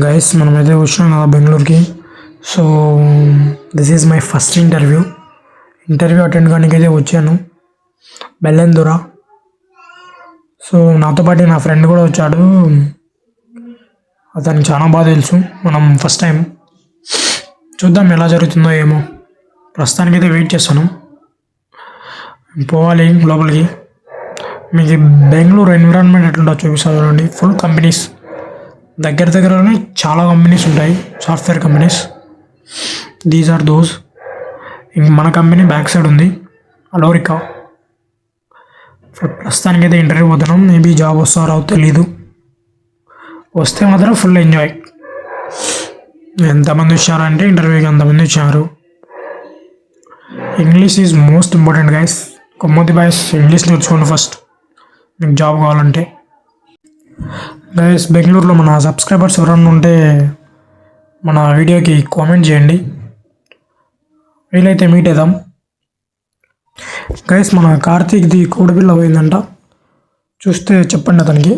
Guys మనమైతే వచ్చినాం కదా బెంగళూరుకి. So this is my first interview attend కానికి అయితే వచ్చాను బెల్లెందుర. సో నాతో పాటు నా ఫ్రెండ్ కూడా వచ్చాడు. అతనికి చాలా బాగా తెలుసు. మనం ఫస్ట్ టైం చూద్దాం ఎలా జరుగుతుందో ఏమో. ప్రస్తుతానికైతే వెయిట్ చేస్తాను, పోవాలి లోపలికి. మీకు బెంగళూరు ఎన్విరాన్మెంట్ ఎట్లుంటో చూపిస్తాను చూడండి. ఫుల్ కంపెనీస్, దగ్గరలోనే చాలా కంపెనీస్ ఉంటాయి, software companies. These are those. ఇంక మన కంపెనీ బ్యాక్ సైడ్ ఉంది, అలోరికా. ప్రస్తుతానికైతే ఇంటర్వ్యూ పోతున్నాం. మేబీ జాబ్ వస్తారో తెలీదు. వస్తే మాత్రం ఫుల్ ఎంజాయ్. ఎంతమంది వచ్చారంటే ఇంటర్వ్యూకి అంతమంది వచ్చారు. English is most important guys. కొమ్మతి బాయ్స్ ఇంగ్లీష్ నేర్చుకోండి ఫస్ట్ మీకు జాబ్ కావాలంటే. గైస్ బెంగళూరులో మన సబ్స్క్రైబర్స్ ఎవరన్నా ఉంటే మన వీడియోకి కామెంట్ చేయండి, వీలైతే మీట్ అవుదాం. గైస్ మన కార్తీక్ది కోడి పిల్ల పోయిందంట, చూస్తే చెప్పండి అతనికి.